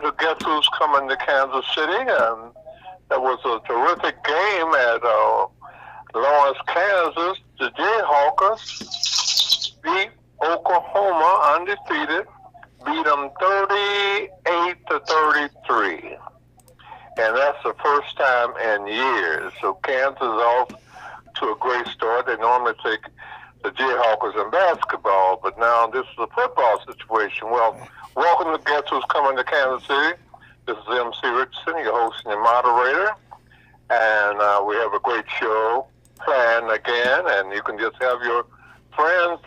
to Guess Who's Coming to Kansas City, and that was a terrific game at Lawrence, Kansas. The Jayhawkers beat Oklahoma undefeated, beat them 38-33, and that's the first time in years. So Kansas is off to a great start. They normally take the Jayhawkers in basketball, but now this is a football situation. Well, welcome to Guess Who's Coming to Kansas City. This is MC Richardson, your host and your moderator, and we have a great show planned again, and you can just have your friends,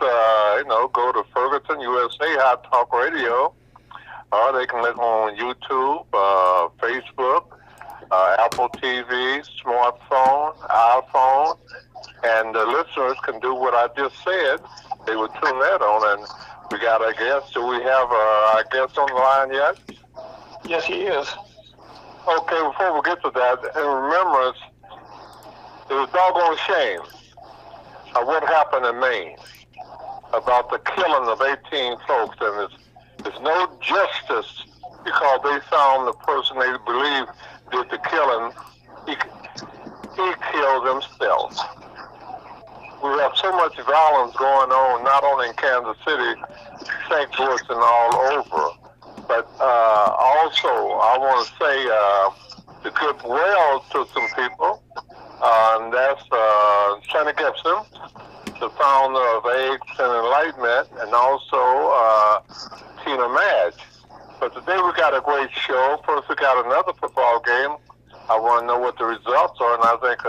go to Ferguson USA Hot Talk Radio, or they can listen on YouTube, Facebook, Apple TV, smartphone, iPhone, and the listeners can do what I just said. They would tune that on, and we got our guest. Do we have our guest on the line yet? Yes, he is. Okay, before we get to that, in remembrance, it was doggone shame of what happened in Maine about the killing of 18 folks, and there's no justice because they found the person they believe did the killing. He killed himself. We have so much violence going on, not only in Kansas City, St. Louis, and all over. But also, I want to say the goodwill to some people, and that's Shannon Gibson, the founder of AIDS and Enlightenment, and also Tina Madge. But today we got a great show. First, we got another football game. I want to know what the results are, and I think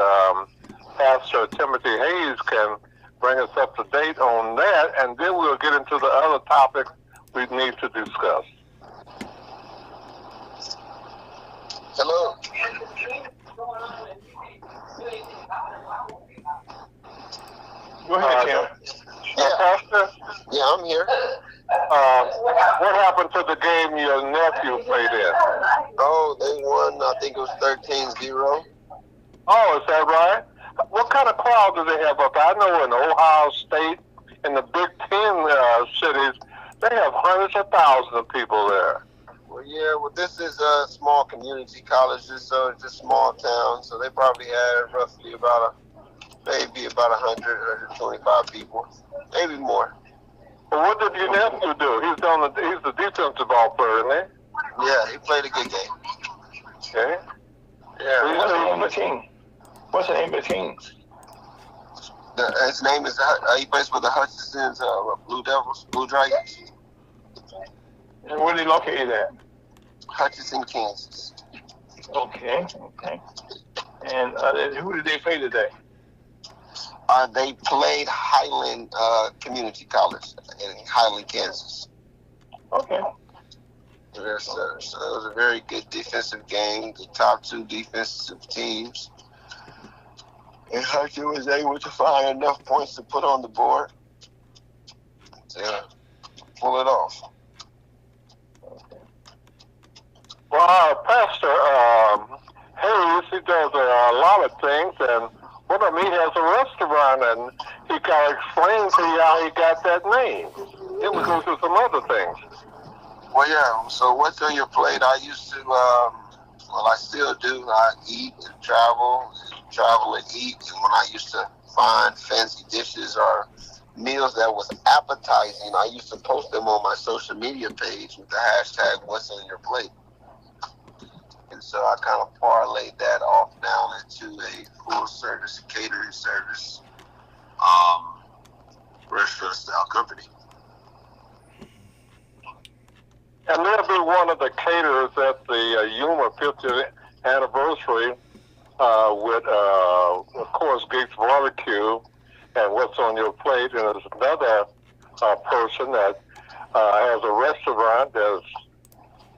Pastor Timothy Hayes can bring us up to date on that, and then we'll get into the other topics we need to discuss. Hello. Go ahead, Tim. Pastor? Yeah, I'm here. What happened to the game your nephew played in? Oh, they won, I think it was 13-0. Oh, is that right? What kind of crowd do they have up there? I know in Ohio State, in the Big Ten cities, they have hundreds of thousands of people there. Well, this is a small community college, so it's a small town, so they probably had roughly maybe about 100, 125 people, maybe more. Well, what did your nephew do? He's the defensive ball player, isn't he? Yeah, he played a good game. Okay. Yeah. What's the name of the team? What's the name of the team? His name is, he plays for the Hutchinson's Blue Dragons. And where are they located at? Hutchinson, Kansas. Okay. And who did they play today? They played Highland Community College in Highland, Kansas. Okay. So it was a very good defensive game. The top two defensive teams. And Hutchinson was able to find enough points to put on the board to pull it off. Well, Pastor Hayes, he does a lot of things, and one of them, he has a restaurant, and he kind of explained to you how he got that name. Then we go through some other things. Well, yeah, so what's on your plate? I used to, I still do. I eat and travel and eat, and when I used to find fancy dishes or meals that was appetizing, I used to post them on my social media page with the hashtag "What's on your plate." And so I kind of parlayed that off down into a full service catering service, restaurant style company. And they'll be one of the caterers at the Yuma 50th anniversary with, of course, Gates Barbecue and What's on Your Plate. And there's another person that has a restaurant that's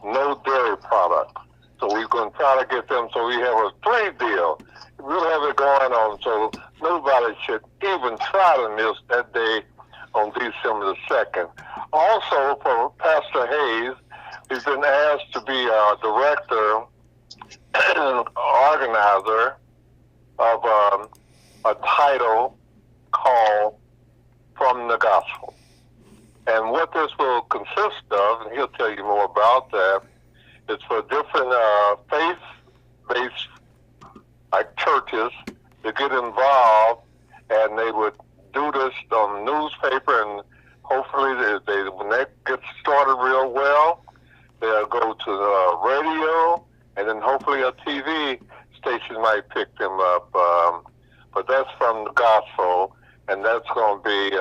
no dairy product. So we're going to try to get them so we have a trade deal. We'll have it going on so nobody should even try to miss that day on December the 2nd. Also, for Pastor Hayes, he's been asked to be a director and organizer of a title called From the Gospel. And what this will consist of, and he'll tell you more about that, It's for different faith-based like churches to get involved, and they would do this on the newspaper, and hopefully when that gets started real well, they'll go to the radio, and then hopefully a TV station might pick them up. But that's from the gospel, and that's going to be,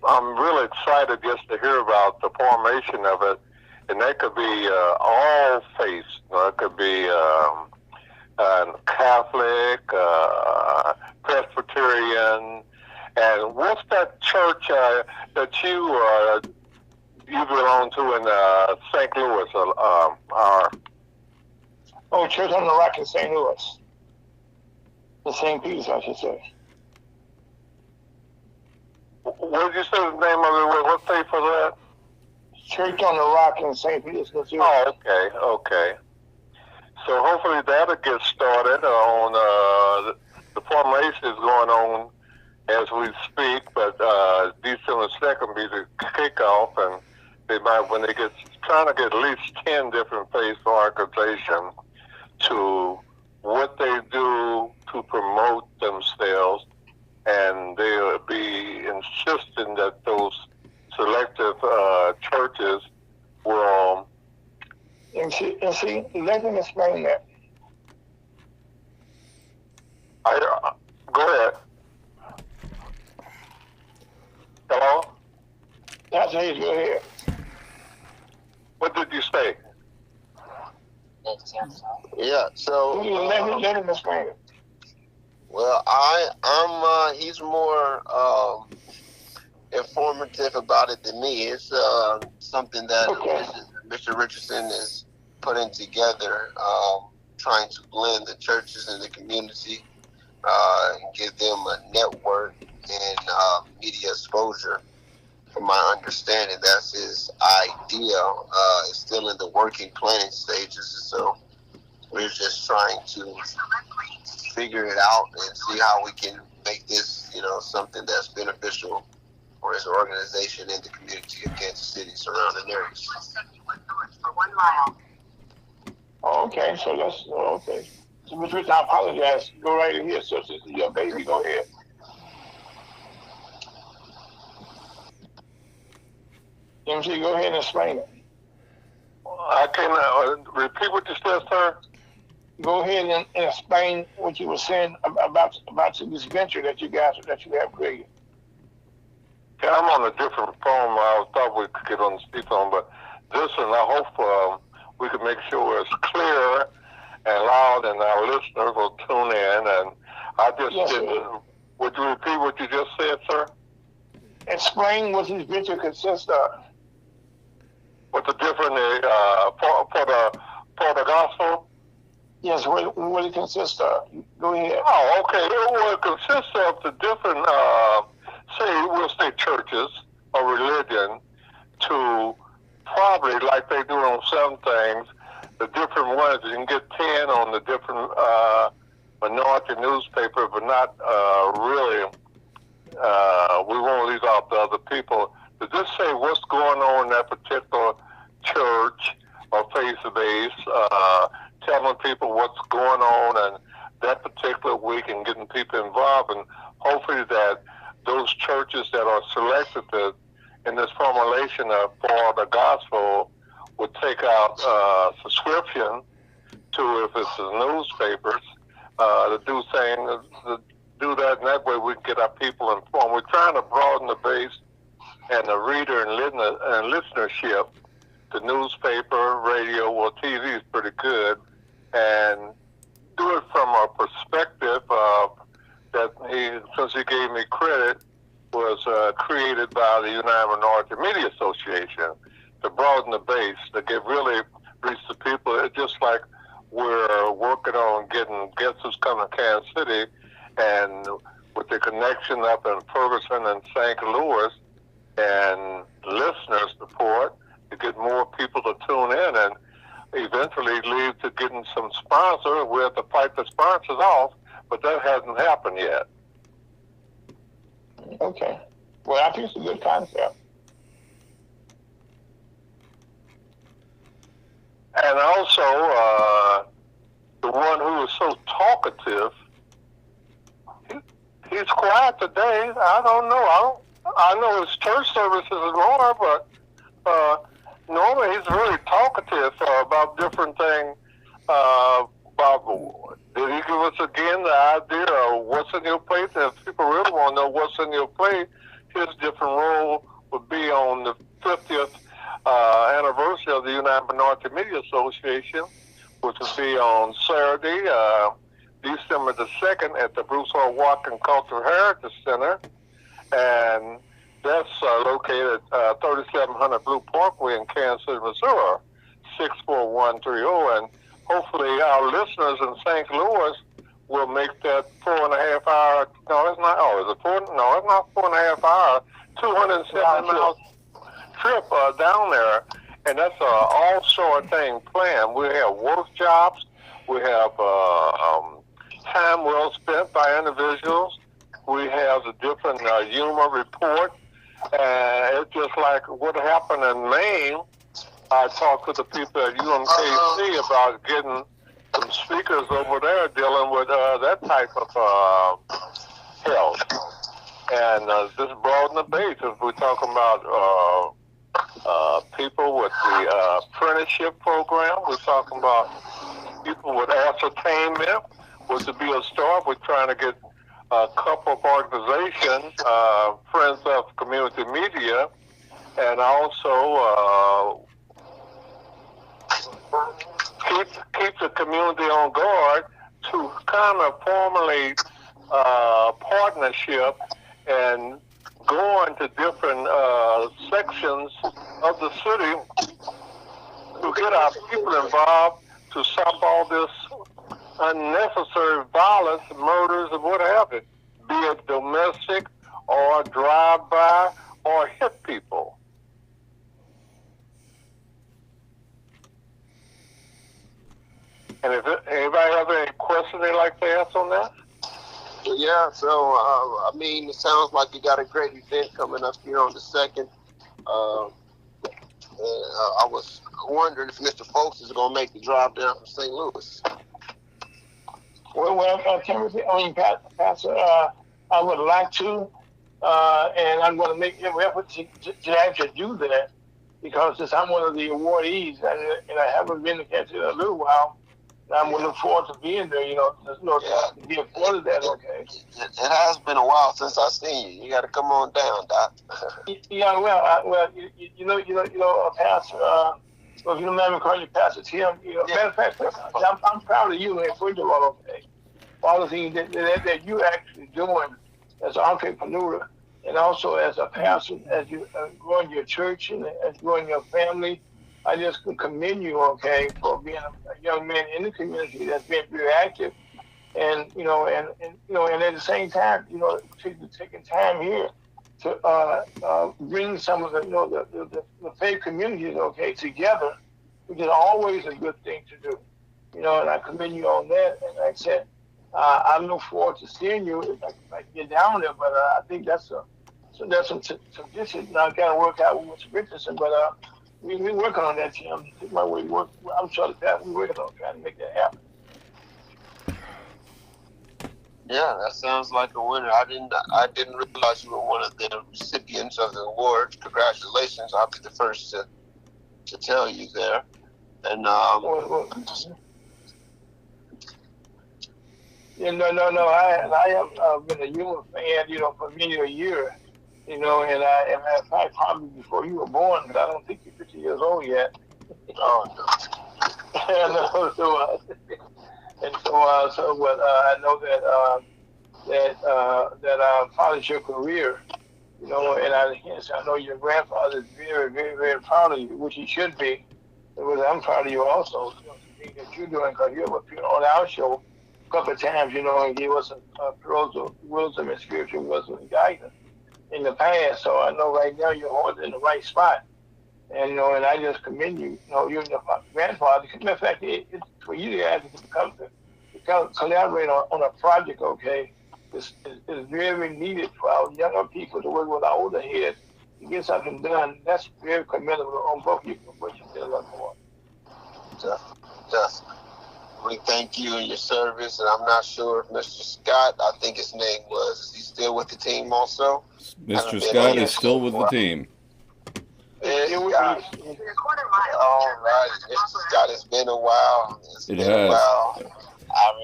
I'm really excited just to hear about the formation of it, and that could be all faiths. It could be Catholic, Presbyterian, and what's that church that you belong to in St. Louis? Church on the Rock in St. Louis. The St. Peter's, I should say. What did you say the name of it? What faith for that? Church on the Rock in St. Peter's, Missouri. Oh, okay. So hopefully that'll get started on the formation is going on as we speak, but December 2nd be the kickoff, and they might, when they get trying to get at least 10 different faith organizations to what they do to promote themselves, and they'll be insisting that those selective churches will. And see, let me explain that. Go ahead. Hello? That's how you go ahead. What did you say? Yeah, so let him explain it. well, he's more informative about it than me. It's something that Mr. Richardson is putting together, trying to blend the churches and the community, and give them a network and media exposure. From my understanding, that's his idea. It's still in the working planning stages, so we're just trying to figure it out and see how we can make this, something that's beneficial for his organization and the community of Kansas City surrounding areas. Okay, so okay. So, Mr. Rich, I apologize. Go right ahead, so this is your baby. Go ahead. MC, go ahead and explain it. I can repeat what you said, sir. Go ahead and explain what you were saying about this venture that you have created. Yeah, I'm on a different phone. I thought we could get on the speakerphone, but this, and I hope we can make sure it's clear and loud, and our listeners will tune in. And I just did. Would you repeat what you just said, sir? Explain what this venture consists of. What the different for the gospel? Yes, what it consists of. Go ahead. Oh, okay. Well, it consists of the different, we'll say churches or religion, to probably, like they do on some things, the different ones. You can get 10 on the different minority newspaper, but not really. We won't leave out the other people. To just say what's going on in that particular church or faith base, telling people what's going on in that particular week and getting people involved, and hopefully that those churches that are selected in this formulation for the gospel would take out subscription to, if it's the newspapers, to do things, to do that, and that way we can get our people informed. We're trying to broaden the base and the reader and listenership. The newspaper, radio, or TV is pretty good, and do it from a perspective that since he gave me credit, was created by the United Minority Media Association to broaden the base, to really reach the people. It's just like we're working on getting guests who's coming to Kansas City, and with the connection up in Ferguson and St. Louis, and listener support to get more people to tune in, and eventually lead to getting some sponsors. We have to fight the sponsors off, but that hasn't happened yet. Okay. Well, I think it's a good concept. And also, the one who is so talkative, he's quiet today. I don't know. I know his church services is more, but normally he's very talkative about different things. Did he give us again the idea of what's in your plate? And if people really want to know what's in your plate, his different role would be on the 50th anniversary of the United Minority Media Association, which will be on Saturday, December the 2nd at the Bruce R. Watkins Cultural Heritage Center. And that's located at 3700 Blue Parkway in Kansas City, Missouri, 64130. And hopefully our listeners in St. Louis will make that 4.5 hour. No, it's not. Oh, is it 4? No, it's not 4.5 hour. 270 miles trip down there, and that's an all-sort thing planned. We have workshops. We have time well spent by individuals. We have the different humor report, and it's just like what happened in Maine. I talked to the people at UMKC about getting some speakers over there dealing with that type of health. And this broaden the base as we're talking about people with the apprenticeship program. We're talking about people with ascertainment, which would be a start. We're trying to get a couple of organizations, Friends of Community Media, and also keep the community on guard to kind of formulate partnership and go into different sections of the city to get our people involved to stop all this unnecessary violence, murders, and what have you, be it domestic or drive-by or hit people. And if anybody have any questions they'd like to ask on that? Yeah, so, I mean, it sounds like you got a great event coming up here on the 2nd. I was wondering if Mr. Fowlkes is going to make the drive down from St. Louis. Well, Timothy, Pastor, I would like to, and I'm going to make every effort to actually do that, because since I'm one of the awardees, and I haven't been to Kansas in a little while, I'm looking forward to being there, to be a part of that, okay? It has been a while since I've seen you. You got to come on down, Doc. Yeah, Pastor, well, if you don't mind me calling you Pastor Tim, matter of fact, I'm proud of you, and first of all, okay, all the things that you actually doing as an entrepreneur, and also as a pastor, as you growing your church and as growing your family. I just commend you, okay, for being a young man in the community that's been very active, and and at the same time, taking time here to bring some of the faith communities, okay, together, which is always a good thing to do, and I commend you on that. And like I said, I look forward to seeing you if I get down there, but I think there's some tradition. Now I got to work out with Mr. Richardson, but we working on that, Tim. I'm sure that we're working on trying to make that happen. Yeah, that sounds like a winner. I didn't realize you were one of the recipients of the award. Congratulations! I'll be the first to tell you there. And no. I have been a humor fan, for many a year. And I probably before you were born, but I don't think you're 50 years old yet. Oh no. I know that followed your career, and I know your grandfather is very, very, very proud of you, which he should be. But I'm proud of you also, the thing that you're doing, because you have appeared on our show a couple of times, and gave us a pearls of wisdom and spiritual wisdom and guidance in the past. So I know right now you're holding in the right spot. And and I just commend you. You and your grandfather. Matter of fact, it's for you guys to collaborate on a project. Okay, is very needed for our younger people to work with our older heads to get something done. That's very commendable on both of you for what you did a lot more. Definitely. We thank you and your service, and I'm not sure if Mr. Scott, I think his name was, is he still with the team also? Mr. Scott is still with the team. All right, Mr. Scott, it's been a while. It has. I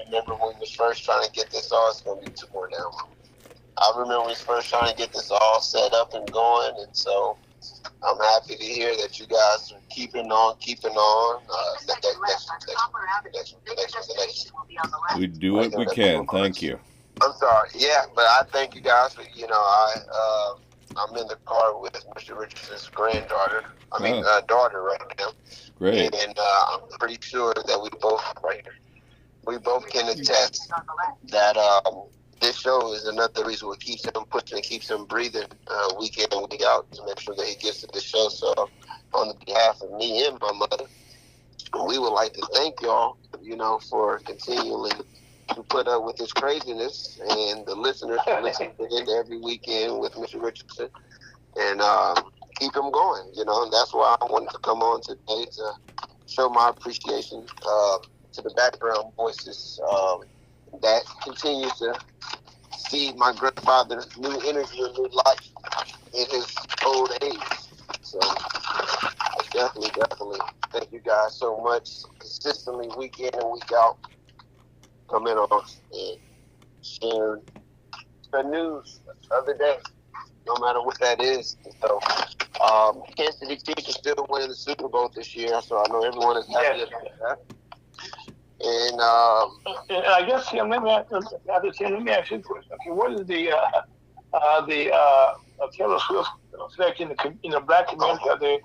remember when we was first trying to get this all, it's going to be 2 more now. I remember when we was first trying to get this all set up and going, and so I'm happy to hear that you guys are keeping on. We do what we can. Thank you. I'm sorry. Yeah, but I thank you guys for, I'm in the car with Mr. Richardson's granddaughter. Daughter right now. Great. And I'm pretty sure that we both can attest that this show is another reason what keeps him pushing and keeps him breathing week in and week out to make sure that he gets to the show. So on behalf of me and my mother, we would like to thank y'all, for continually to put up with this craziness and the listeners who listen in every weekend with Mr. Richardson and keep him going, and that's why I wanted to come on today to show my appreciation to the background voices that continue to see my grandfather's new energy and new life in his old age. So definitely thank you guys so much. Consistently week in and week out coming on and sharing the news of the day, no matter what that is. So Kansas City Chiefs are still winning the Super Bowl this year, so I know everyone is happy about that. And I guess let me ask you a question. Okay, what is the Taylor Swift effect in the black community of the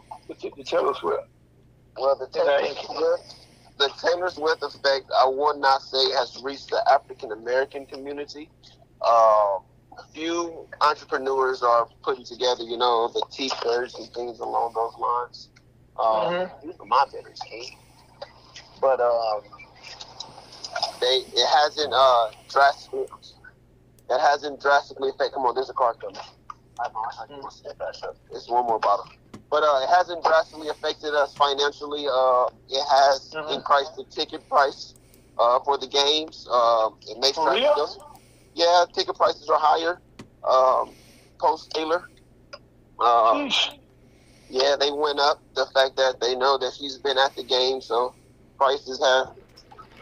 Taylor Swift? Well, the Taylor Swift effect, I would not say has reached the African American community. A few entrepreneurs are putting together, the T-shirts and things along those lines. These are my bitters, Kate. But it hasn't drastically affected. Come on, there's a car coming. I want to step back up. It's one more bottle. But it hasn't drastically affected us financially. It has increased the ticket price for the games. It makes ticket prices are higher. Post Taylor. Yeah, they went up. The fact that they know that she's been at the game, so prices have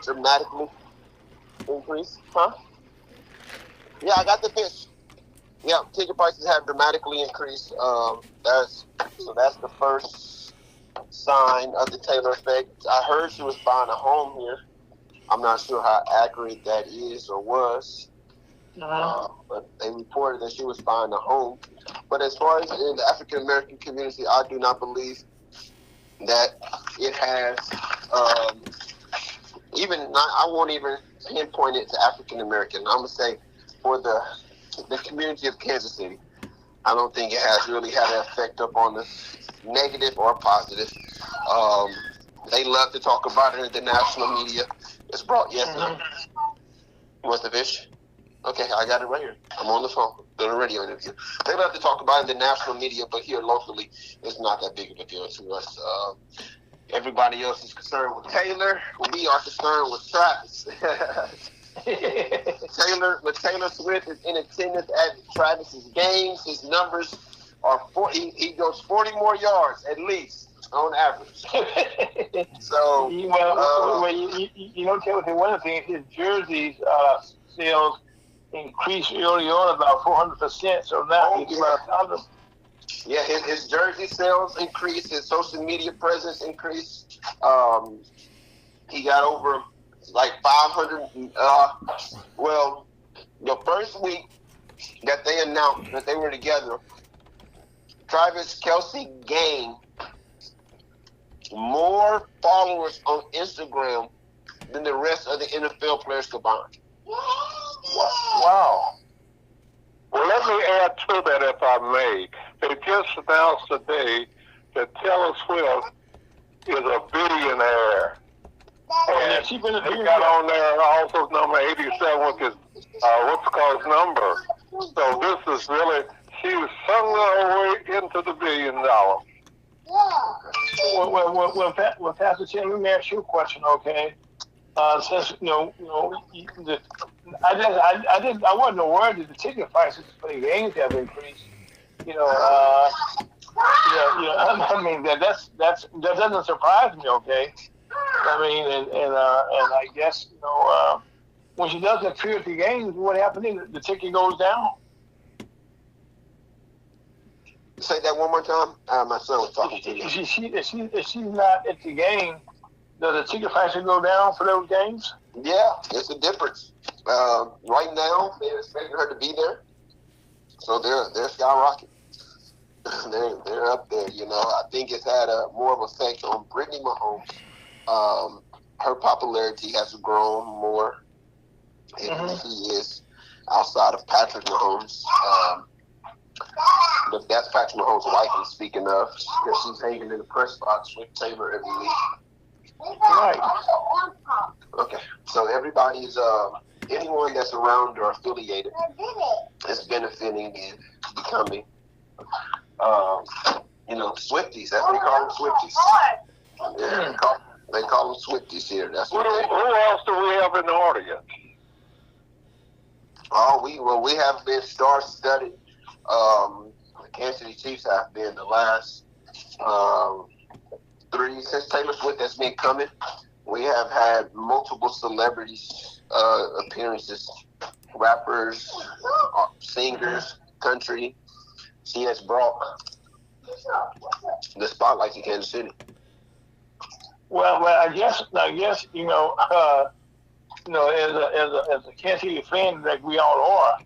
dramatically increased. Huh? Yeah, I got the fish. Yeah, ticket prices have dramatically increased. That's the first sign of the Taylor effect. I heard she was buying a home here. I'm not sure how accurate that is or was. But they reported that she was buying a home. But as far as in the African American community, I do not believe that it has I won't even pinpoint it to African American. I'm gonna say for the community of Kansas City, I don't think it has really had an effect up on the negative or positive. They love to talk about it in the national media. It's brought What's the fish? Okay, I got it right here. I'm on the phone. Doing a radio interview. They love to talk about it in the national media, but here locally, it's not that big of a deal to us. Everybody else is concerned with Taylor. We are concerned with Travis. Taylor Swift is in attendance at Travis's games. His numbers are he goes 40 more yards at least on average. So Taylor, one of the things, his jerseys sales increased early on about 400%. So now he's about 1,000. Yeah, his jersey sales increased. His social media presence increased. He got over like 500. The first week that they announced that they were together, Travis Kelce gained more followers on Instagram than the rest of the NFL players combined. Wow. Well, let me add to that, if I may. They just announced today that Taylor Swift is a billionaire. And he got on there also number 87 with his, what's called his number. So this is really, she's sung her way into the $1 billion. Well, Pastor Tim, let me ask you a question, okay? Since I wasn't aware that the ticket prices for the games have increased. I mean that doesn't surprise me, okay? I mean, and I guess when she doesn't appear at the games, what happens? The ticket goes down. Say that one more time. My son was talking to me. If she's not at the game, does the ticket prices go down for those games? Yeah, it's a difference. Right now, they're expecting her to be there, so they're skyrocketing. they're up there. I think it's had a more of an effect on Brittany Mahomes. Her popularity has grown more than she is outside of Patrick Mahomes. But that's Patrick Mahomes' wife I'm speaking of. She's hanging in the press box with Taylor every week. Right. Okay. So everybody's anyone that's around or affiliated is benefiting and becoming Swifties. That's what they call them, Swifties. Yeah, they call them Swifties here. That's what who else do we have in the audience? We have been star-studded. The Kansas City Chiefs have been the last 3 since Taylor Swift has been coming. We have had multiple celebrities appearances, rappers, singers, country. She has brought the spotlight to Kansas City. Well, I guess as a Kansas City fan like we all are,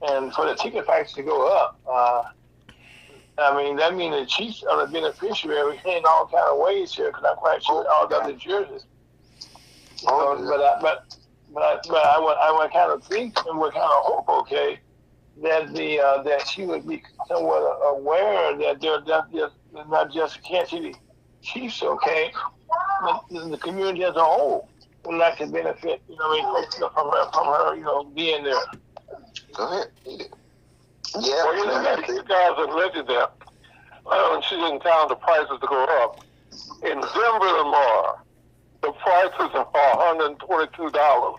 and for the ticket prices to go up, I mean that means the Chiefs are the beneficiary in all kind of ways here. Because I'm quite sure all the other jerseys. But I would kind of think and would kind of hope, okay, that that she would be somewhat aware that they're not just Kansas City Chiefs, okay, but the community as a whole would like to benefit, from her, being there. Go ahead, eat it. Yeah, well, you guys have mentioned that when she's in town, the prices to go up. In Denver tomorrow, the prices are $122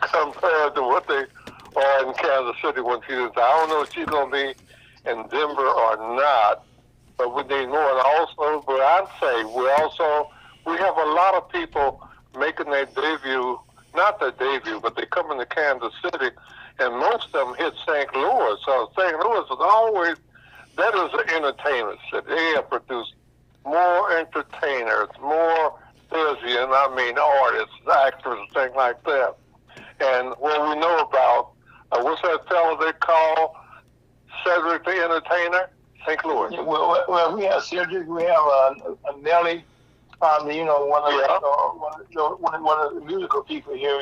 compared to what they are in Kansas City when she's in town. I don't know if she's going to be in Denver or not, but we need more. And also, but I'd say we have a lot of people making their debut, not their debut, but they come into Kansas City, and most of them hit St. Louis. So St. Louis is always, that is an entertainment city. They have produced more entertainers, more thespians, artists, actors, things like that. And what we know about, what's that fellow they call Cedric the Entertainer? St. Louis. Yeah, well, we have Cedric, we have Nelly, one of the musical people here,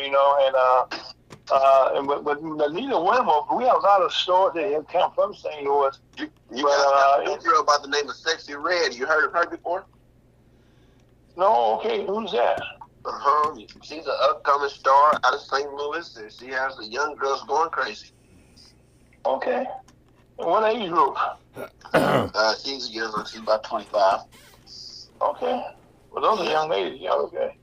but neither one of them, we have a lot of stores that have come from St. Louis. You got a girl by the name of Sexy Red. You heard of her before? No, okay, who's that? She's an upcoming star out of St. Louis, and she has the young girls going crazy. Okay. What age group? She's young. She's about 25. Okay. Well, those are young ladies. Yeah, okay.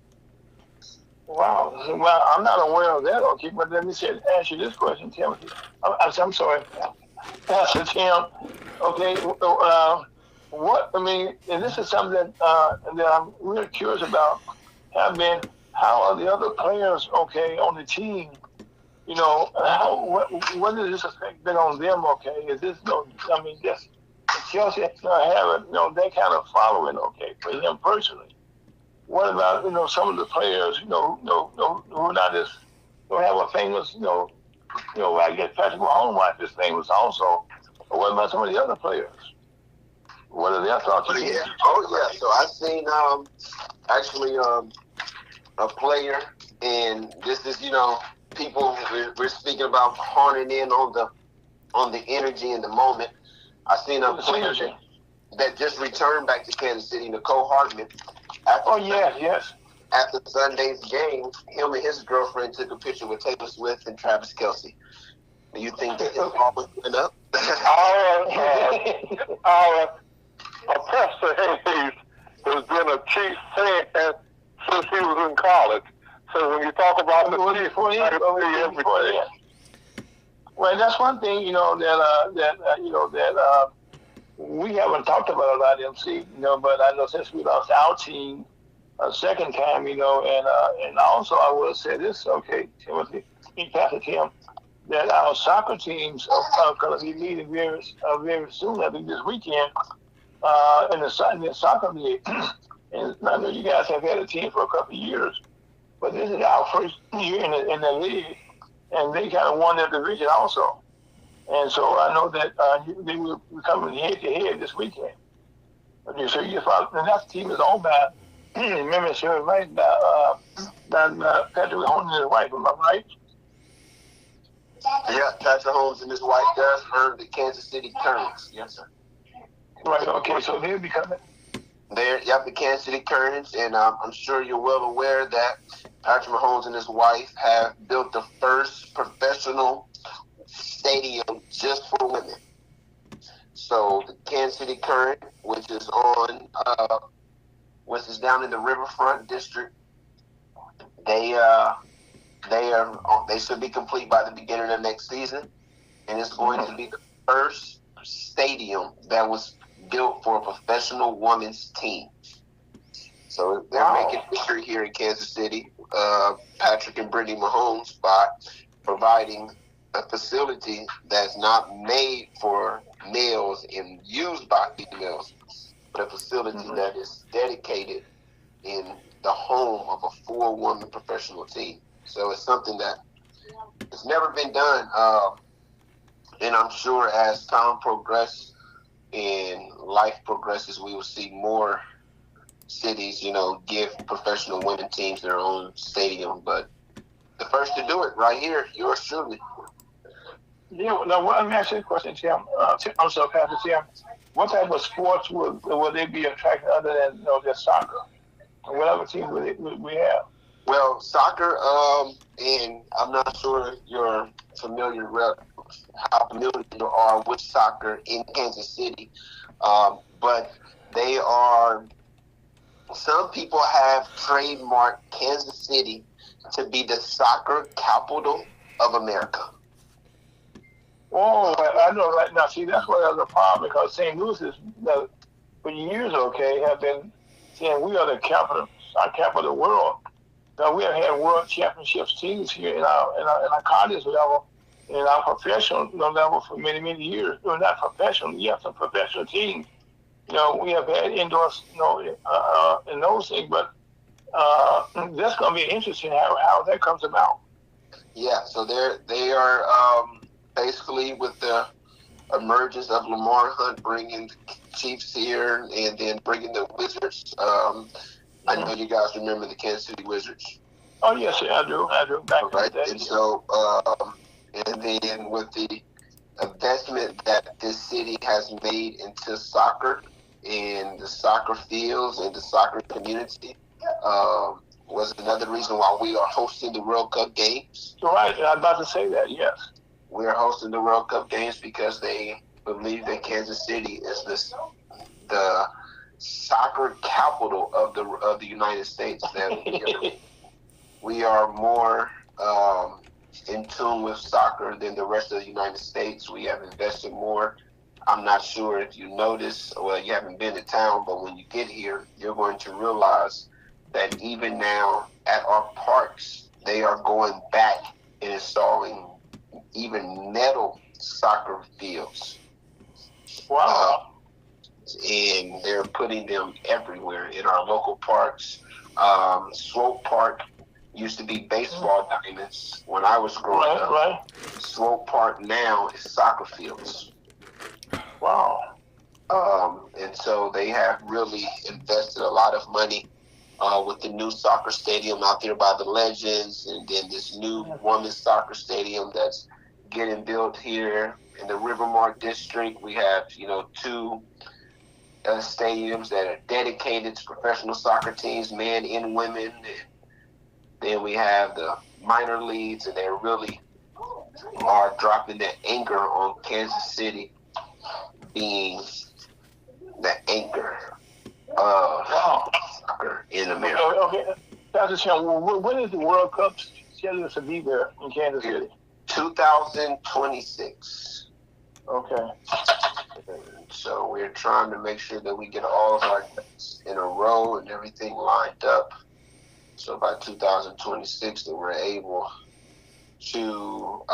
Wow. Well, I'm not aware of that, okay, but let me ask you this question, Timothy. I'm sorry. Pastor Tim. Okay. And this is something that I'm really curious about, how are the other players, okay, on the team, what has this effect been on them, okay? Is this, just Chelsea have that kind of following, okay, for him personally. What about, some of the players, who are not as, don't have a famous, I guess Patrick Mahomes' wife is famous also. But what about some of the other players? What are their thoughts? So I've seen actually a player, and this is people we're speaking about honing in on the energy in the moment. I seen a player that just returned back to Kansas City, Nicole Hardman. Yes. After Sunday's game, him and his girlfriend took a picture with Taylor Swift and Travis Kelce. Do you think that his ball went up? Pastor Hayes has been a Chiefs fan since he was in college. So when you talk about the Chiefs, I can see everything. Well, that's one thing, that we haven't talked about a lot, MC, but I know since we lost our team a second time, and also I will say this, okay, Timothy, Pastor Tim, that our soccer teams are going to be meeting very soon, I think this weekend, in the soccer league. And I know you guys have had a team for a couple of years, but this is our first year in the league, and they kind of won their division also. And so I know that they will be coming head to head this weekend. Okay, so and that team is owned by, remember, sure, right, by Patrick Holmes and his wife, am I right? Yeah, Patrick Holmes and his wife does earn the Kansas City Currents. Yes, sir. Right, okay, so they'll be coming. The Kansas City Currents, and I'm sure you're well aware that Patrick Mahomes and his wife have built the first professional stadium just for women. So the Kansas City Current, which is down in the Riverfront District, they should be complete by the beginning of next season, and it's going to be the first stadium that was built for a professional women's team. So they're making history here in Kansas City, Patrick and Brittany Mahomes, by providing a facility that's not made for males and used by females, but a facility that is dedicated in the home of a four-woman professional team. So it's something that has never been done, and I'm sure as time progresses and life progresses, we will see more cities, give professional women teams their own stadium. But the first to do it right here, yours truly. Yeah, now let me ask you a question, Tim. I'm sorry, Pastor Tim. What type of sports will they be attracted other than just soccer? And what other teams we have? Well, soccer, and I'm not sure you're familiar with how familiar you are with soccer in Kansas City, but they are. Some people have trademarked Kansas City to be the soccer capital of America. Oh, I know right now. See, that's where there's a problem, because St. Louis is, for years, have been saying we are the capital, our capital of the world. Now, we have had world championships teams here in our college level, in our professional level for many, many years. No, not professional. Yes, some professional teams. We have had indoors, in those things. But that's going to be interesting how that comes about. Yeah. So they are basically with the emergence of Lamar Hunt bringing the Chiefs here and then bringing the Wizards. I know you guys remember the Kansas City Wizards. Oh, yes, I do. Back in the day. And so, and then with the investment that this city has made into soccer and the soccer fields and the soccer community, was another reason why we are hosting the World Cup games. Right, I was about to say that, yes. We are hosting the World Cup games because they believe that Kansas City is the soccer capital of the United States. That we are more in tune with soccer than the rest of the United States. We have invested more. I'm not sure if you notice, well, you haven't been to town, but when you get here, you're going to realize that even now at our parks, they are going back and installing even metal soccer fields. Wow. And they're putting them everywhere in our local parks. Swope Park used to be baseball diamonds when I was growing up. Right. Swope Park now is soccer fields. Wow. And so they have really invested a lot of money with the new soccer stadium out there by the Legends, and then this new women's soccer stadium that's getting built here in the Rivermark district. We have, two stadiums that are dedicated to professional soccer teams, men and women. And then we have the minor leagues, and they really are dropping their anger on Kansas City being the anchor of soccer in America. Okay. Pastor Sam, when is the World Cup scheduled to be there in Kansas City? 2026. Okay. So we're trying to make sure that we get all of our ducks in a row and everything lined up. So by 2026, that we're able to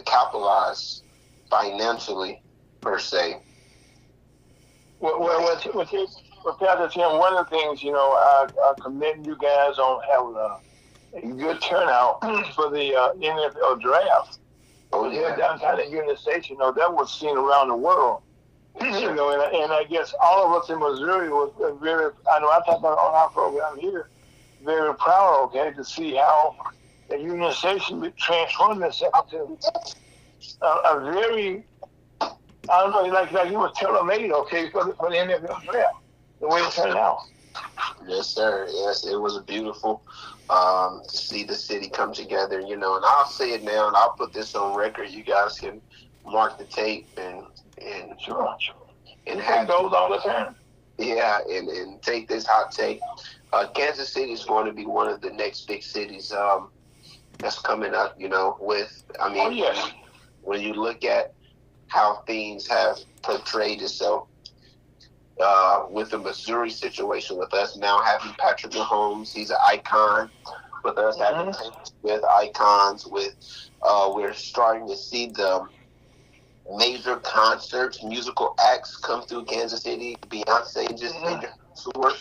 capitalize financially, per se. Well, Pastor Tim, one of the things, I commend you guys on having a good turnout for the NFL draft. Oh, yeah. Downtown at Union Station, that was seen around the world. And I guess all of us in Missouri was very, I know I talk about on our program here, very proud, to see how the Union Station transformed itself into a very, I don't know, like it was tailor-made, for the NFL draft, the way it turned out. Yes, sir. Yes, it was beautiful to see the city come together, and I'll say it now, and I'll put this on record. You guys can mark the tape and Sure. And have those all the time. Yeah, and take this hot take. Kansas City is going to be one of the next big cities that's coming up, when you look at how things have portrayed itself with the Missouri situation, with us now having Patrick Mahomes, he's an icon, with us having with icons, we're starting to see the major concerts, musical acts come through Kansas City. Beyonce just made her tour,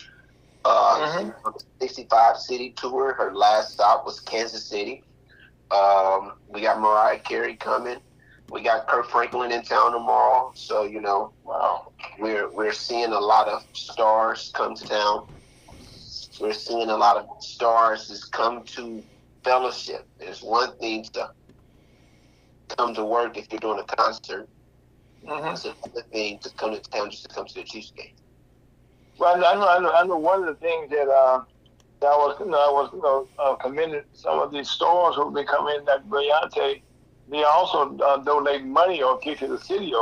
65 city tour. Her last stop was Kansas City. We got Mariah Carey coming. We got Kirk Franklin in town tomorrow. So, wow, we're seeing a lot of stars come to town. We're seeing a lot of stars just come to fellowship. There's one thing to come to work if you're doing a concert. It's another thing to come to town just to come to the Chiefs game. Well, I know one of the things that I was commended some of these stores who be coming, like Beyonce, they also donate money to the city,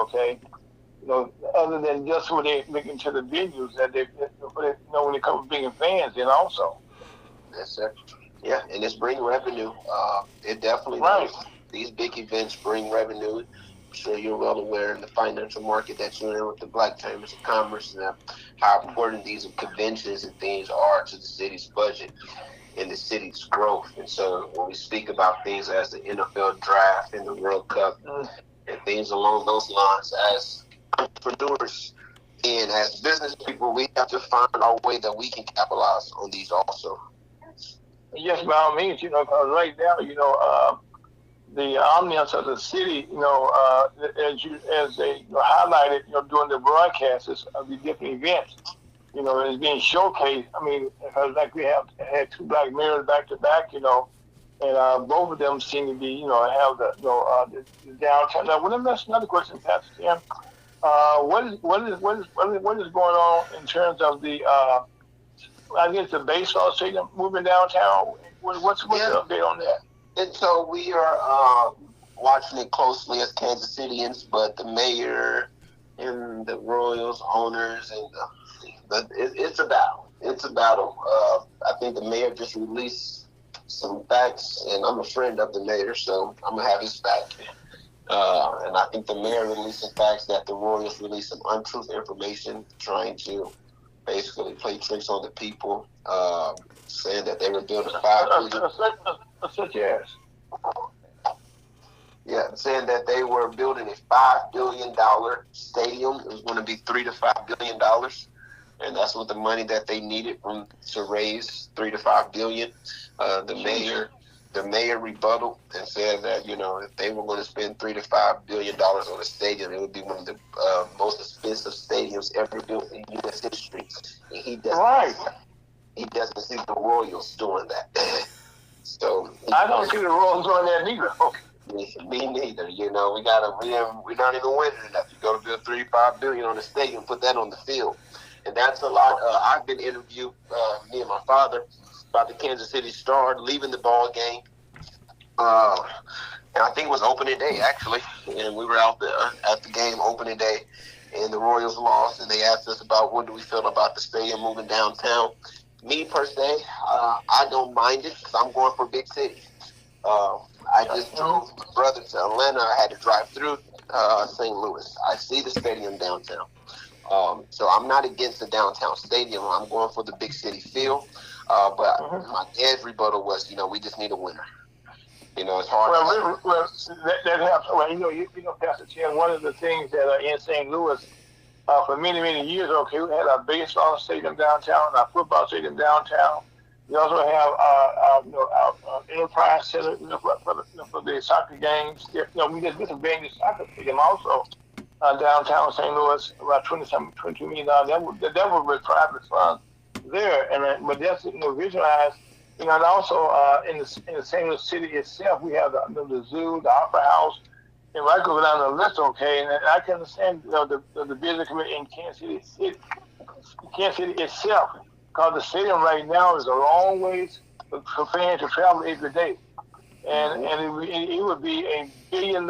other than just what they look into the venues that when they come bringing fans in also. Yes, sir. Yeah, and it's bringing revenue. It definitely does. These big events bring revenue. I'm sure you're well aware in the financial market that you're in with the Black Chambers of Commerce and how important these conventions and things are to the city's budget and the city's growth. And so when we speak about things as the NFL draft and the World Cup and things along those lines, as entrepreneurs and as business people, we have to find our way that we can capitalize on these also. Yes, by all means, because right now, the ambiance of the city, as they highlighted, during the broadcasts of the different events, it's being showcased. I mean, like we had two black mayors back to back, and both of them seem to be, have the downtown. Now, well, that's another question, Pastor Tim. What is going on in terms of the, I guess the baseball stadium moving downtown? What's the update on that? And so we are watching it closely as Kansas Cityans, but the mayor and the Royals owners and it's a battle. It's a battle. I think the mayor just released some facts, and I'm a friend of the mayor, so I'm gonna have his back. And I think the mayor released some facts that the Royals released some untruth information, trying to basically play tricks on the people, saying that they were building saying that they were building a $5 billion stadium. It was going to be $3 to $5 billion, and that's what the money that they needed to raise $3 to $5 billion. The mayor rebutted and said that if they were going to spend $3 to $5 billion on a stadium, it would be one of the most expensive stadiums ever built in U.S. history. And he doesn't see the Royals doing that. So I don't see the Royals doing that neither. Me neither. We're not even winning enough. You go to build $3 to $5 billion on a stadium, put that on the field, and that's a lot. I've been interviewed, me and my father, about the Kansas City Star leaving the ball game. And I think it was opening day actually, and we were out there at the game opening day, and the Royals lost, and they asked us about what do we feel about the stadium moving downtown. Me, per se, I don't mind it because I'm going for big city. I just drove my brother to Atlanta. I had to drive through St. Louis. I see the stadium downtown. So I'm not against the downtown stadium. I'm going for the big city feel. But my dad's rebuttal was, we just need a winner. It's hard. Well, that helps. Well, Pastor Tim, one of the things that are in St. Louis for many, many years, okay, we had our baseball stadium downtown, our football stadium downtown. We also have our Enterprise Center for the soccer games. We just big the soccer stadium also downtown St. Louis, about $22 million. That was with private funds there, but that's visualized. And also in the St. Louis city itself, we have the zoo, the Opera House, and I go down the list, okay. And I can understand the business community in Kansas City itself, because the stadium right now is a long ways for fans to travel every day, and it would be $1 billion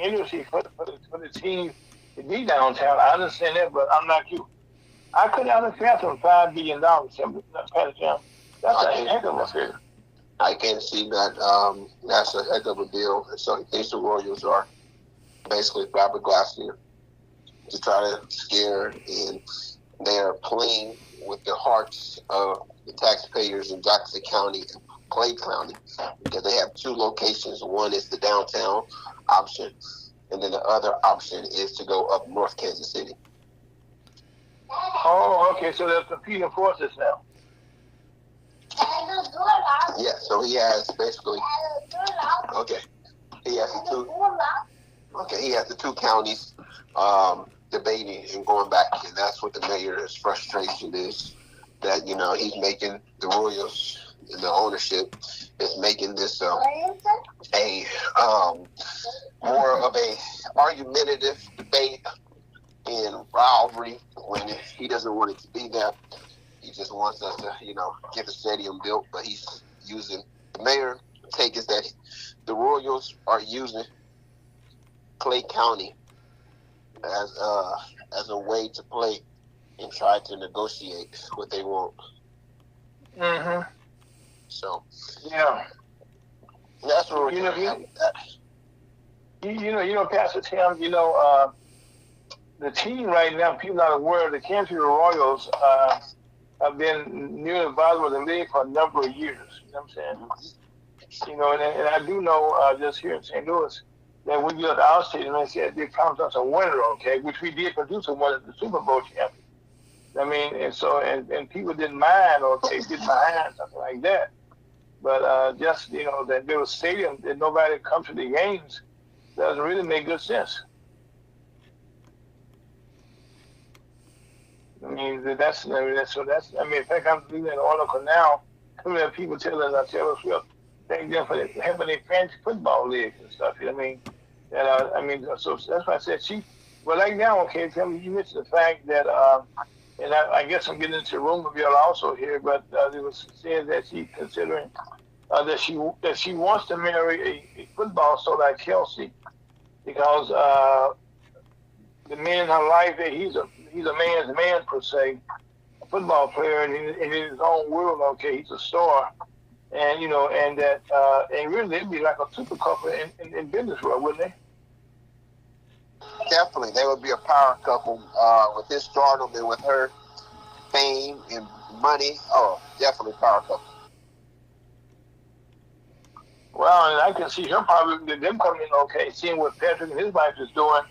industry for the team to be downtown. I understand that, but I'm not you. I couldn't understand some $5 billion. That's a heck of a figure. I can see that that's a heck of a deal. And so he thinks the Royals are basically fiberglassing to try to scare, and they are playing with the hearts of the taxpayers in Jackson County and Clay County, because they have two locations. One is the downtown option, and then the other option is to go up North Kansas City. Oh, okay. So they're competing forces now. Yeah, so he has basically he has the two counties debating and going back, and that's what the mayor's frustration is, that he's making the Royals and the ownership is making this a more of a argumentative debate and rivalry, when he doesn't want it to be that. He just wants us to, get the stadium built, but he's using the mayor take is that the Royals are using Clay County as a way to play and try to negotiate what they want. Mm-hmm. So yeah, that's what we're doing. Pastor Tim, the team right now, people not aware, the Kansas City Royals have been near the bottom of the league for a number of years. You know what I'm saying? And I do know just here in St. Louis that when we got our stadium, they said they count us a winner, okay, which we did produce a winner, the Super Bowl champion. I mean, and people didn't mind, okay, didn't mind something like that. But just that little stadium that nobody comes to the games doesn't really make good sense. I mean, in fact, I'm reading an article now. Some of the people telling us, thank them for helping their fantasy football leagues and stuff. You know what I mean? So that's why I said But right now, okay, tell me, you mentioned the fact that, and I guess I'm getting into rumor mill also here, but it was said that she's considering that she wants to marry a football star like Kelsey, because the man in her life, he's a man's man per se, a football player, and in his own world, okay, he's a star, and and that and really it'd be like a super couple in business world, wouldn't they? Definitely, they would be a power couple with his stardom and with her fame and money. Oh, definitely power couple. Well, and I can see them coming in okay, seeing what Patrick and his wife is doing.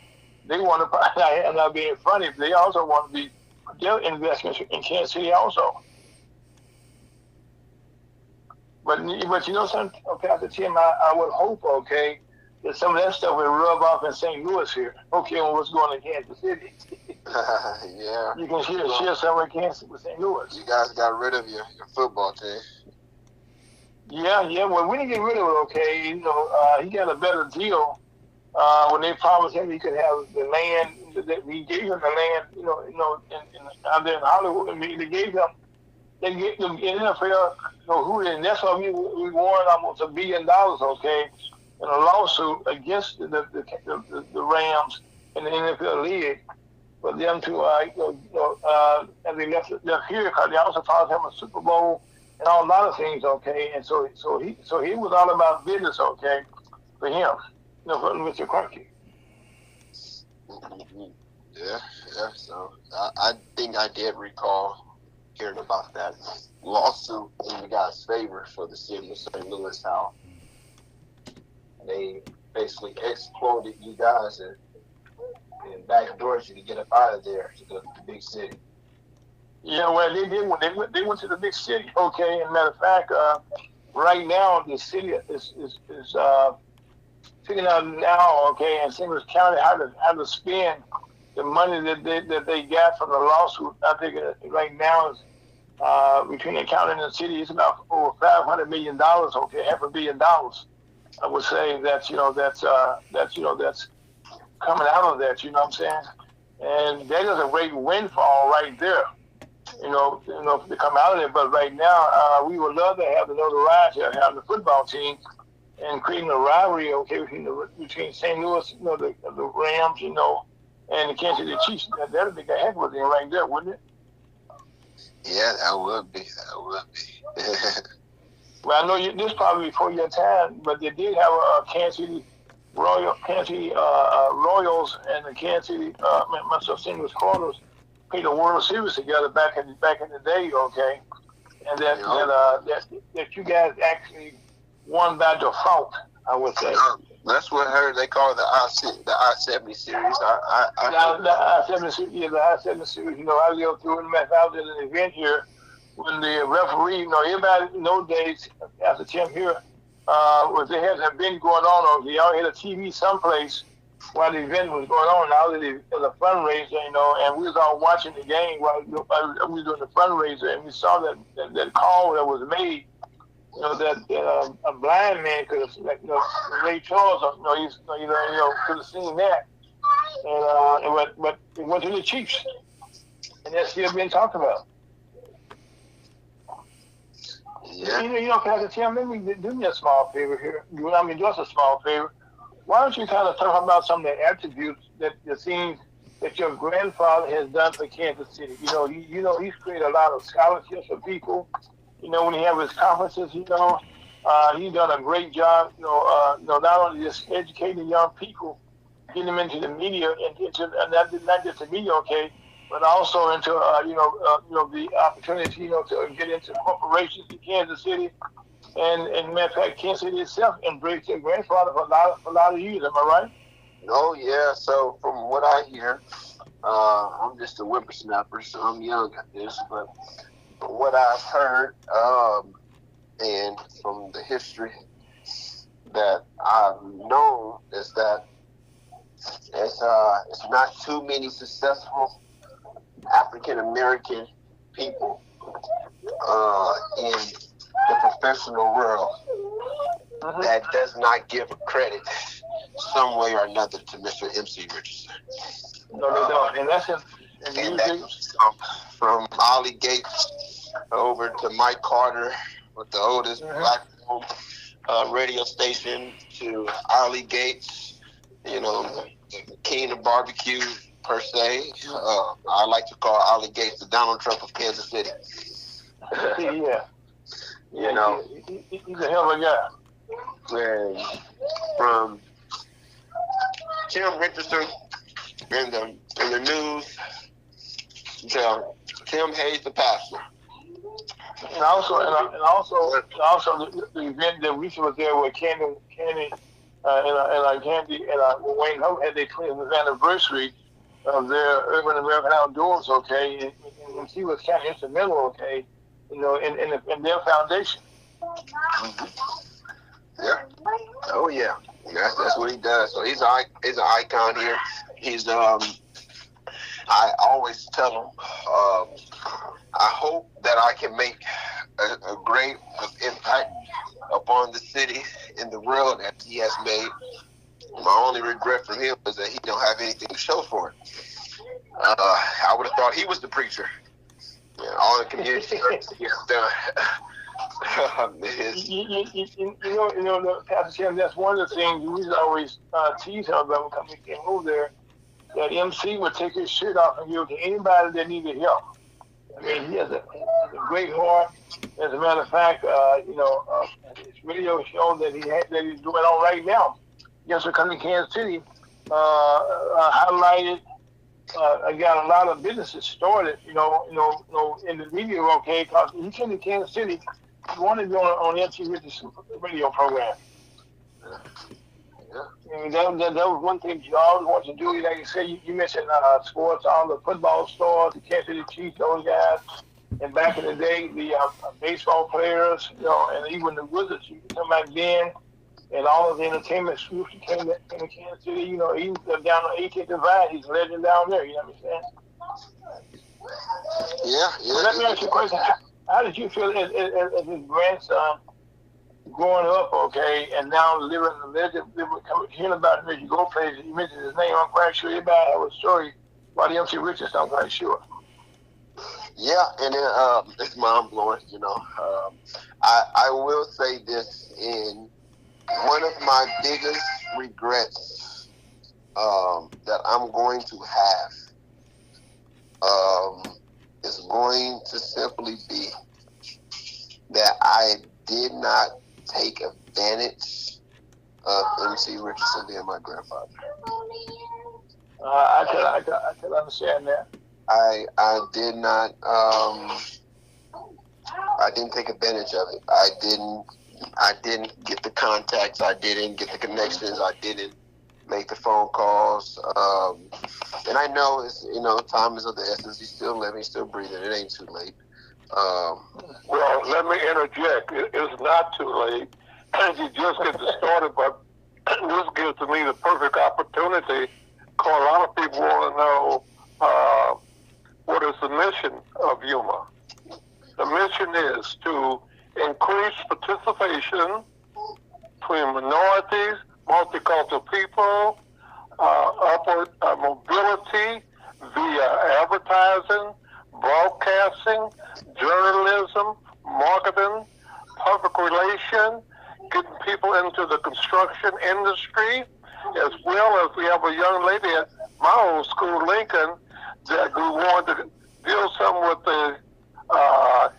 They want to, I'm not being funny, but they also want to be their investments in Kansas City also. But something, Pastor Tim, I would hope, okay, that some of that stuff will rub off in St. Louis here, okay, on what's going on in Kansas City. Yeah. You can share some in Kansas with St. Louis. You guys got rid of your football team. Yeah. Well, we didn't get rid of it, okay. He got a better deal when they promised him he could have the land. We gave him the land, out there in Hollywood. I mean, they gave them in NFL, and that's why we won almost $1 billion, okay, in a lawsuit against the Rams in the NFL league. for them to, and they left here because they also promised him a Super Bowl and all a lot of things, okay. And so he was all about business, okay, for him, for Mr. Crockett. Yeah. So I think I did recall hearing about that lawsuit in you guys' favor for the city of St. Louis, how they basically exploited you guys and backdoored you to get up out of there to the big city. Yeah, well, they did. They went to the big city, okay. And matter of fact, right now the city is figuring out now, okay, in St. Louis County how to spend the money that they got from the lawsuit. I think right now is between the county and the city, it's about over $500 million. Okay, $500 million. I would say that's that's coming out of that. You know what I'm saying? And that is a great windfall right there. To come out of it. But right now, we would love to have the notoriety of having the football team and creating a rivalry, okay, between St. Louis, the Rams, and the Kansas City Chiefs. That'd be a heck of a thing right there, wouldn't it? Yeah, that would be. Well, I know this probably before your time, but they did have a Kansas City Royals and the Kansas City St. Louis Cardinals played the World Series together back in the day, okay, and that you guys actually won by default, I would say. That's what I heard. They call it the I-70 series. The I-70 series. Yeah, the I-70 series. I lived through it. I was at an event here when the referee, everybody in those days after Tim here, they had an event going on. Y'all had a TV someplace while the event was going on. Now that it was a fundraiser, and we was all watching the game while we were doing the fundraiser, and we saw that call that was made. That a blind man could have, Ray Charles, could have seen that, and but it went to the Chiefs, and that's still being talked about. Yeah. Pastor Tim, maybe do me a small favor here. Just a small favor. Why don't you kind of talk about some of the attributes that it seems that your grandfather has done for Kansas City? He's created a lot of scholarships for people. When he have his conferences, he's done a great job. Not only just educating young people, getting them into the media and into not just the media, okay, but also into the opportunity, to get into corporations in Kansas City, and matter of fact, Kansas City itself embraced their grandfather for a lot of years. Am I right? Oh yeah. So from what I hear, I'm just a whippersnapper, so I'm young at this, but from what I've heard, and from the history that I've known, is that it's not too many successful African American people in the professional world that does not give credit some way or another to Mr. MC Richardson. No, they don't, and that's from Ollie Gates over to Mike Carter with the oldest black radio station, to Ollie Gates, the king of barbecue per se. I like to call Ollie Gates the Donald Trump of Kansas City. Yeah. He's a hell of a guy. And from Tim Richardson in the news to Tim Hayes, the pastor. And also the event that Lisa was there with Candy and Wayne Hope had their 20th anniversary of their Urban American Outdoors, okay, and she was kind of instrumental, okay, in their foundation. Mm-hmm. Yeah. Oh yeah. That's what he does. So he's an icon here. He's I always tell him, I hope that I can make a great impact upon the city and the world that he has made. My only regret for him is that he don't have anything to show for it. I would have thought he was the preacher. All the community service he has done. Pastor Tim, that's one of the things we always tease him about when we came over there. that MC would take his shirt off and give it to anybody that needed help. I mean, he has a great heart. As a matter of fact, his radio show that he's doing on right now, yes, we're coming to Kansas City, highlighted. I got a lot of businesses started, in the media, okay, because he came to Kansas City, he wanted to be on MC Rich's radio program. Yeah. I mean, that was one thing you always want to do. Like you said, you mentioned sports, all the football stars, the Kansas City Chiefs, those guys. And back in the day, the baseball players, and even the Wizards, you come back then, and all of the entertainment groups came to Kansas City. Even down on 18th Divide, he's a legend down there. You know what I'm saying? Yeah. Well, let me ask you a question. How did you feel as his grandson growing up, okay, and now living the legend, hearing about him as you go places? You mentioned his name. I'm quite sure everybody has a story about the MC Richards. I'm quite sure. Yeah, and it's mind blowing. I will say this: in one of my biggest regrets that I'm going to have is going to simply be that I did not take advantage of MC Richardson being my grandfather. I can understand that. I did not. I didn't take advantage of it. I didn't get the contacts. I didn't get the connections. I didn't make the phone calls. And I know time is of the essence. He's still living, still breathing. It ain't too late. Well, let me interject. It's not too late. You just get started, but this gives me the perfect opportunity, because a lot of people want to know what is the mission of YUMA. The mission is to increase participation between minorities, multicultural people, upward mobility via advertising, broadcasting, journalism, marketing, public relations, getting people into the construction industry, as well as we have a young lady at my old school, Lincoln, that we wanted to deal some with the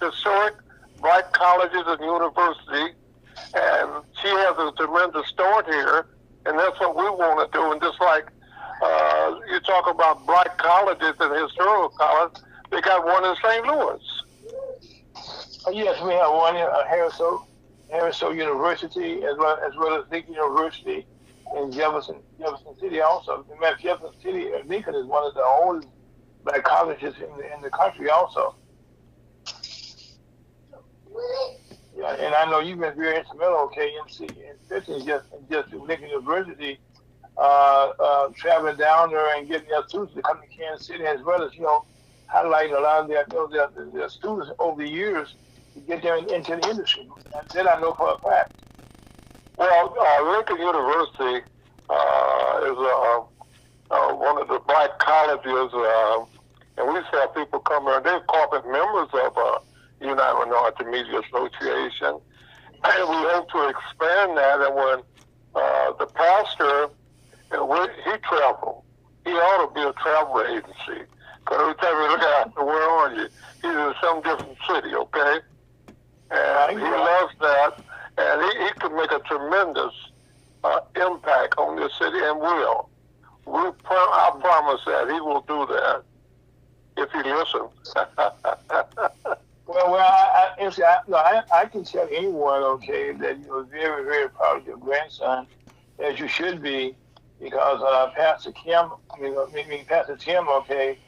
historic black colleges and university, and she has a tremendous start here, and that's what we want to do. And just like you talk about black colleges and historical college, they got one in St. Louis. Yes, we have one in Harrisville University, as well as Lincoln University in Jefferson City. Also, Jefferson City, Lincoln is one of the oldest black colleges in the country. Also, yeah, and I know you've been very instrumental, okay, in just Lincoln University, traveling down there and getting their students to come to Kansas City, as well as highlighting a lot of their students over the years to get them into the industry. That I know for a fact. Well, Lincoln University is one of the black colleges, and we used to have people come here. They're corporate members of United Minority Media Association, and we hope to expand that. And when the pastor, he traveled, he ought to be a travel agency. Because every time you look at where are you? He's in some different city, okay? And he loves that, and he can make a tremendous impact on this city, and will. I promise that he will do that if he listens. Well, I can tell anyone, okay, that you're very, very proud of your grandson, as you should be, because Pastor Tim, okay,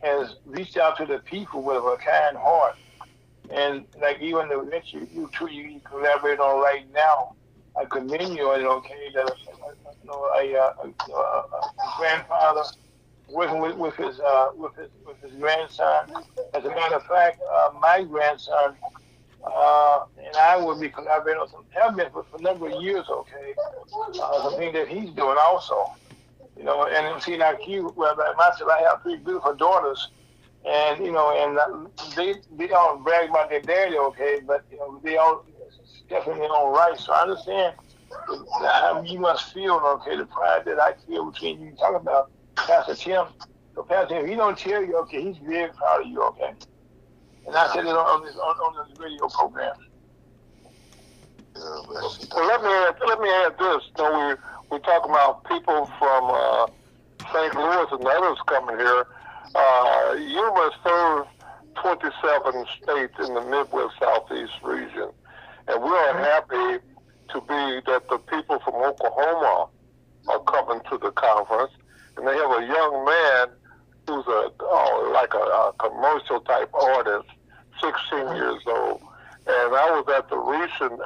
has reached out to the people with a kind heart. And like even the event you collaborate on right now, I commend you on it, okay, that a grandfather working with his grandson. As a matter of fact, my grandson and I will be collaborating on have been for a number of years, okay, something that he's doing also. And see, like you, myself, I have 3 beautiful daughters, and they don't brag about their daddy, okay, but they all definitely their own right. So I understand how you must feel, okay, the pride that I feel between you talk about Pastor Tim. So Pastor Tim, he don't tell you, okay, he's very proud of you, okay? And I said it on this radio program. Well, let me add this. You know, we're talking about people from St. Louis and others coming here. You must serve 27 states in the Midwest Southeast region, and we are happy to be that the people from Oklahoma are coming to the conference, and they have a young man who's like a commercial type artist, 16 years old. And I was at the recent,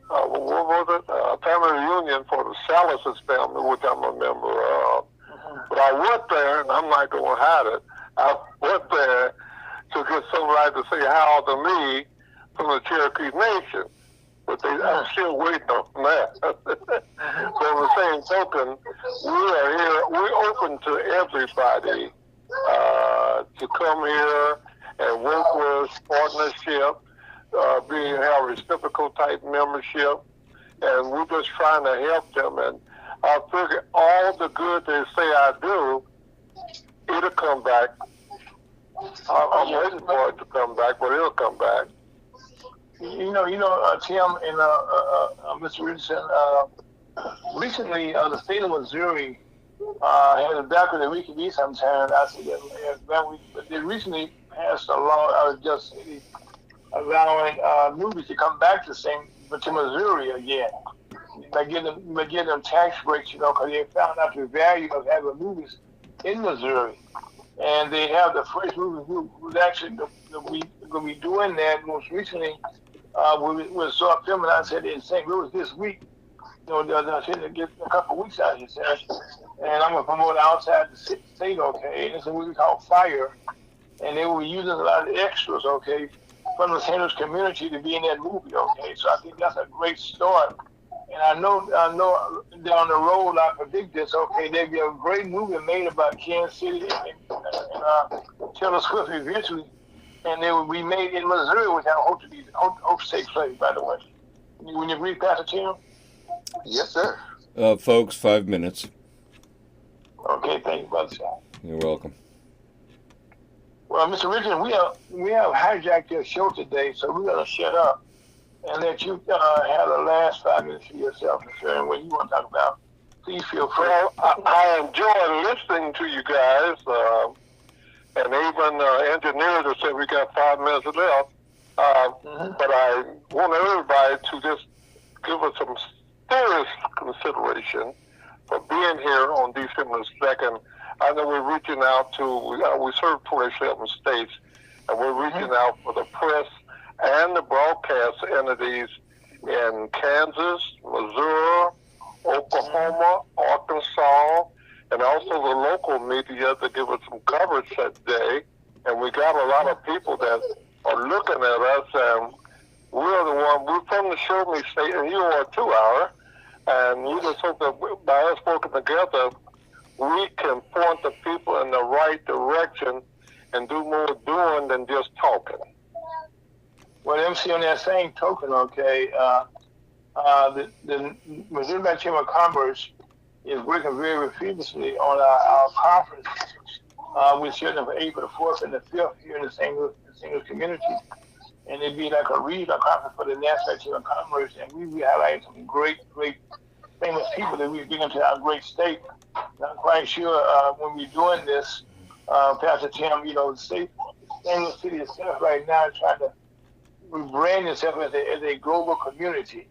what was it? Family reunion for the Salas family, which I'm a member of. But I went there, and I'm not going to hide it. I went there to get somebody to say how to me from the Cherokee Nation. But I'm still waiting on that. But on the same token, we are here. We're open to everybody to come here and work with partnership, have reciprocal type membership, and we're just trying to help them. And I figure all the good they say I do, it'll come back. I'm waiting for it to come back, but it'll come back. You know, Tim and Mr. Richardson, recently the state of Missouri had a doctor that we could be sometime. I said that they recently passed a law out of Just City allowing movies to come back to Missouri again. By giving them tax breaks, you know, because they found out the value of having movies in Missouri. And they have the first movie who's actually going to be doing that most recently. We saw a film, and I said in St. Louis this week. You know, I said to get a couple of weeks out, he said. And I'm going to promote outside the state, okay? And it's a movie called Fire. And they will be using a lot of extras, okay, from the St. Louis community to be in that movie, okay? So I think that's a great start. And I know down the road, I predict this, okay, there'll be a great movie made about Kansas City and Taylor Swift eventually. And they will be made in Missouri, which I hope to take place, by the way. When you agree, Pastor Tim? Yes, sir. Folks, 5 minutes. Okay, thank you, Brother Scott. You're welcome. Well, Mr. Richard, we have hijacked your show today, so we're going to shut up and let you have the last 5 minutes for yourself, concerning what you want to talk about. Please feel free. Well, I enjoy listening to you guys, and even engineers have said we got 5 minutes left. But I want everybody to just give us some serious consideration for being here on December 2nd. I know we're reaching out to, we serve 27 states, and we're reaching out for the press and the broadcast entities in Kansas, Missouri, Oklahoma, Arkansas, and also the local media to give us some coverage that day. And we got a lot of people that are looking at us, and we're from the Show Me State, and you are too, Ira. And we just hope that by us working together, we can point the people in the right direction and do more doing than just talking. Well, MC, on that same token, okay, the Missouri Chamber of Commerce is working very furiously on our conference. We're scheduled for April the 4th and the 5th here in the St. Louis community. And it'd be like a regional conference for the National Chamber of Commerce, and we be highlighting some great famous people that we bring into our great state. And I'm quite sure when we're doing this, Pastor Tim, you know, the state, St. Louis City itself right now is trying to rebrand itself as a global community.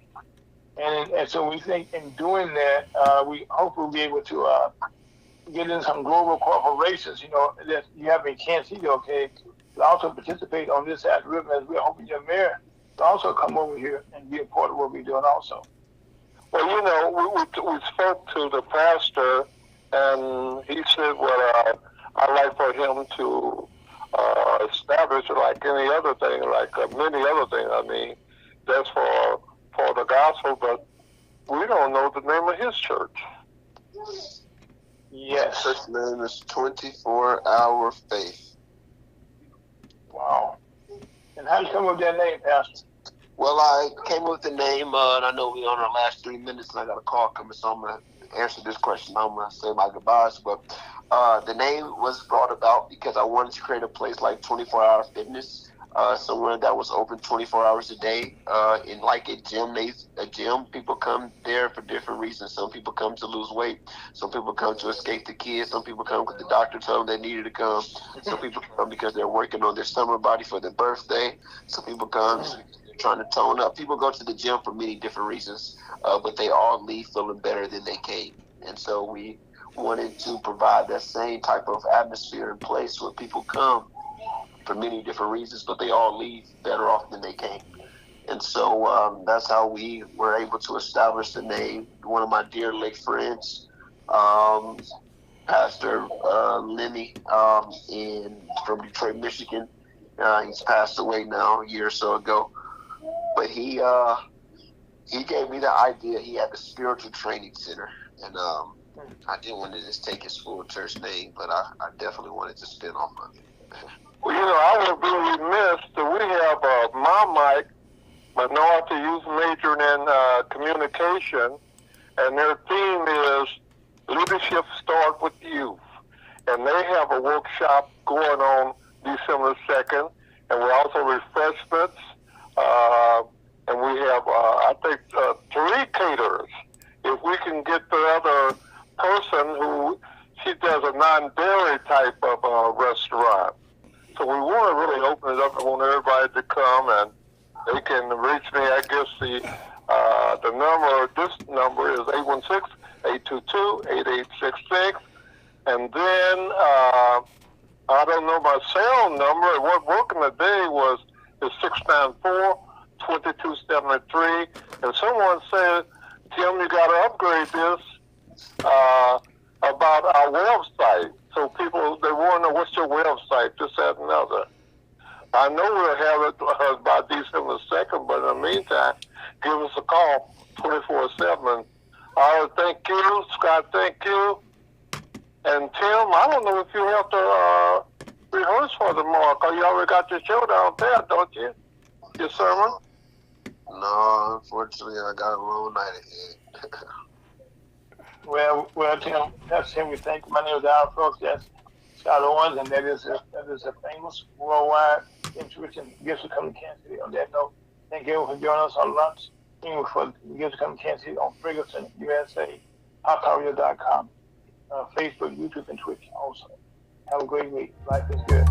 And so we think in doing that, we hope we'll be able to get in some global corporations, you know, that you have in Kansas City, okay, to also participate on this side of the river, as we're hoping your mayor to also come over here and be a part of what we're doing also. Well, you know, we spoke to the pastor, and he said what I'd like for him to establish, like any other thing, like many other things, I mean, that's for the gospel, but we don't know the name of his church. Yes. Church name is 24-Hour Faith. Wow. And how did you come up with that name, Pastor? Well, I came up with the name, and I know we're on our last 3 minutes, and I got a call coming, so I'm going to answer this question. I'm gonna say my goodbyes, but the name was brought about because I wanted to create a place like 24-hour fitness, somewhere that was open 24 hours a day. In like a gym, people come there for different reasons. Some people come to lose weight. Some people come to escape the kids. Some people come because the doctor told them they needed to come. Some people come because they're working on their summer body for their birthday. Some people come because they're trying to tone up. People go to the gym for many different reasons, but they all leave feeling better than they came. And so we wanted to provide that same type of atmosphere and place where people come for many different reasons, but they all leave better off than they came. And so that's how we were able to establish the name. One of my dear late friends, Pastor Lenny, from Detroit, Michigan. He's passed away now a year or so ago. But he gave me the idea. He had the Spiritual Training Center. And I didn't want to just take his full church name, but I definitely wanted to spin off of it. Well, I would be remiss that we have my mic, minority youth majoring in communication, and their theme is Leadership Start with Youth. And they have a workshop going on December 2nd, and we also refreshments, and we have, I think, 3 caterers. If we can get the other person who, she does a non-dairy type of restaurant. So we want to really open it up. I want everybody to come, and they can reach me. I guess the number, this number is 816-822-8866. And then, I don't know my cell number. What working today is 694-2273. And someone said, Tim, you got to upgrade this about our website. So people, they want to know what's your website, this, that, and another. I know we'll have it by December 2nd, but in the meantime, give us a call 24/7. Thank you, Scott, thank you. And Tim, I don't know if you have to rehearse for tomorrow, because you already got your show down there, don't you? Your sermon? No, unfortunately, I got a long night ahead. Well, Tim, that's him. We thank you. My name is Al Fowlkes. That's Scott Owens, and that is a famous worldwide intuition gifts to come to Kansas City. On that note, thank you for joining us on lunch. Thank you for gifts to come to Kansas City on Ferguson, USA, HotPowerRadio.com, Facebook, YouTube, and Twitch also. Have a great week. Life is good.